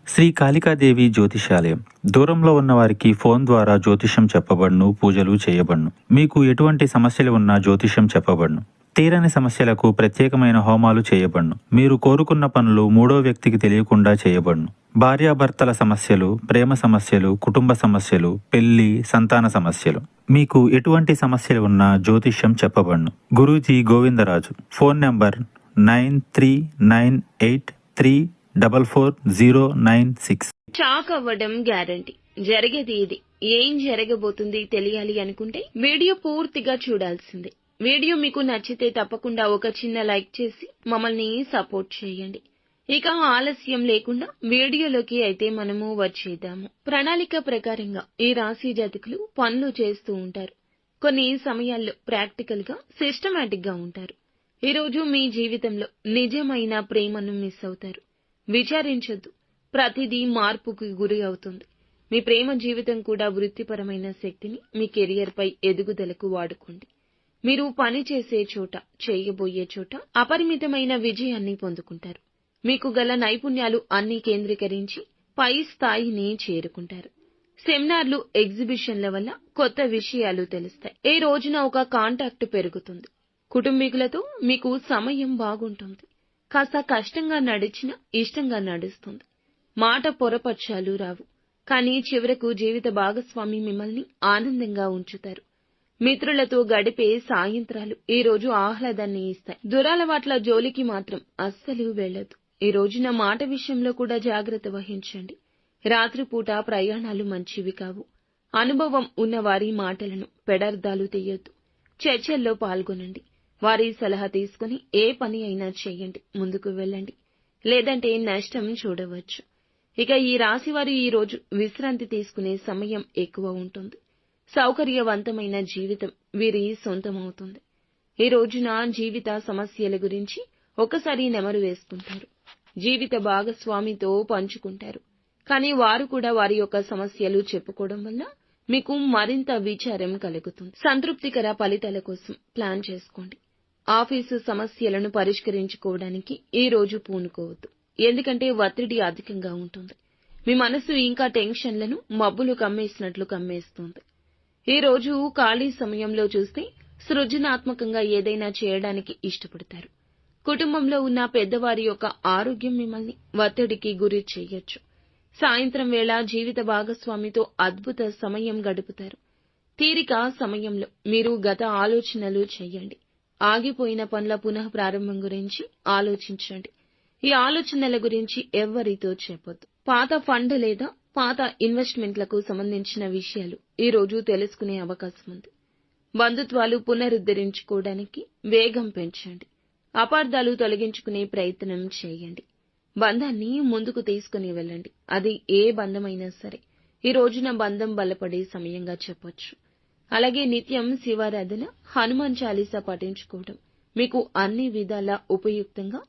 శ్రీ కాళికాదేవి జ్యోతిషాలయం. దూరంలో ఉన్న వారికి ఫోన్ ద్వారా జ్యోతిష్యం చెప్పబడును, పూజలు చేయబడును. మీకు ఎటువంటి సమస్యలు ఉన్నా జ్యోతిష్యం చెప్పబడును. తీరని సమస్యలకు ప్రత్యేకమైన హోమాలు చేయబడును. మీరు కోరుకున్న పనులు మూడో వ్యక్తికి తెలియకుండా చేయబడును. భార్యాభర్తల సమస్యలు, ప్రేమ సమస్యలు, కుటుంబ సమస్యలు, పెళ్లి, సంతాన సమస్యలు, మీకు ఎటువంటి సమస్యలు ఉన్నా జ్యోతిష్యం చెప్పబడును. Guruji Govindaraju. Phone number 9398344096. Shock అవ్వడం గ్యారంటీ. జరిగేది ఇది. ఏం జరగబోతుంది తెలియాలి అనుకుంటే వీడియో పూర్తిగా చూడాల్సిందే. వీడియో మీకు నచ్చితే తప్పకుండా ఒక చిన్న లైక్ చేసి మమ్మల్ని సపోర్ట్ చేయండి. ఇక ఆలస్యం లేకుండా వీడియోలోకి అయితే మనము వచ్చేద్దాము. ప్రణాళిక ప్రకారంగా ఈ రాశి జాతకులు పనులు చేస్తూ ఉంటారు. కొన్ని సమయాల్లో ప్రాక్టికల్ గా, సిస్టమాటిక్ గా ఉంటారు. ఈ రోజు మీ జీవితంలో నిజమైన ప్రేమను మిస్ అవుతారు. విచారించొద్దు, ప్రతిదీ మార్పుకు గురి అవుతుంది. మీ ప్రేమ జీవితం కూడా వృత్తిపరమైన శక్తిని మీ కెరియర్ పై ఎదుగుదలకు వాడుకోండి. మీరు పని చేసే చోట, చేయబోయే చోట అపరిమితమైన విజయాన్ని పొందుకుంటారు. మీకు గల నైపుణ్యాలు అన్ని కేంద్రీకరించి పై స్థాయిని చేరుకుంటారు. సెమినార్లు, ఎగ్జిబిషన్ల వల్ల కొత్త విషయాలు తెలుస్తాయి. ఈ రోజున ఒక కాంటాక్ట్ పెరుగుతుంది. కుటుంబీకులతో మీకు సమయం బాగుంటుంది. కాస్త కష్టంగా నడిచినా ఇష్టంగా నడుస్తుంది. మాట పొరపచ్చాలు రావు. కానీ చివరకు జీవిత భాగస్వామి మిమ్మల్ని ఆనందంగా ఉంచుతారు. మిత్రులతో గడిపే సాయంత్రాలు ఈ రోజు ఆహ్లాదాన్ని ఇస్తాయి. దురలవాట్ల జోలికి మాత్రం అస్సలు వెళ్ళొద్దు. ఈ రోజున మాట విషయంలో కూడా జాగ్రత్త వహించండి. రాత్రిపూట ప్రయాణాలు మంచివి కావు. అనుభవం ఉన్న వారి మాటలను పెడర్థాలు తీయొద్దు. చర్చల్లో పాల్గొనండి. వారి సలహా తీసుకుని ఏ పని అయినా చేయండి. ముందుకు వెళ్ళండి. లేదంటే నష్టం చూడవచ్చు. ఇక ఈ రాశివారు ఈ రోజు విశ్రాంతి తీసుకునే సమయం ఎక్కువ ఉంటుంది. సౌకర్యవంతమైన జీవితం వీరి సొంతమవుతుంది. ఈ రోజున జీవిత సమస్యల గురించి ఒకసారి నెమరు వేసుకుంటారు. జీవిత భాగస్వామితో పంచుకుంటారు. కానీ వారు కూడా వారి యొక్క సమస్యలు చెప్పుకోవడం వల్ల మీకు మరింత విచారం కలుగుతుంది. సంతృప్తికర ఫలితాల కోసం ప్లాన్ చేసుకోండి. ఆఫీసు సమస్యలను పరిష్కరించుకోవడానికి ఈ రోజు పూనుకోవద్దు. ఎందుకంటే ఒత్తిడి అధికంగా ఉంటుంది. మీ మనసు ఇంకా టెన్షన్లను మబ్బులు కమ్మేసినట్లు కమ్మేస్తుంది. ఈ రోజు ఖాళీ సమయంలో చూస్తే సృజనాత్మకంగా ఏదైనా చేయడానికి ఇష్టపడతారు. కుటుంబంలో ఉన్న పెద్దవారి యొక్క ఆరోగ్యం మిమ్మల్ని ఒత్తిడికి గురి చేయొచ్చు. సాయంత్రం వేళ జీవిత భాగస్వామితో అద్భుత సమయం గడుపుతారు. తీరిక సమయంలో మీరు గత ఆలోచనలు చేయండి. ఆగిపోయిన పనుల పునః ప్రారంభం గురించి ఆలోచించండి. ఈ ఆలోచనల గురించి ఎవ్వరితో చెప్పొద్దు. పాత ఫండ్ లేదా పాత ఇన్వెస్ట్మెంట్లకు సంబంధించిన విషయాలు ఈ రోజు తెలుసుకునే అవకాశం ఉంది. బంధుత్వాలు పునరుద్ధరించుకోవడానికి వేగం పెంచండి. అపార్థాలు తొలగించుకునే ప్రయత్నం చేయండి. బంధాన్ని ముందుకు తీసుకుని వెళ్ళండి. అది ఏ బంధమైనా సరే ఈ రోజున బంధం బలపడే సమయంగా చెప్పొచ్చు. అలాగే నిత్యం శివారాధన, హనుమాన్ చాలీసా పఠించుకోవడం మీకు అన్ని విధాలా ఉపయుక్తంగా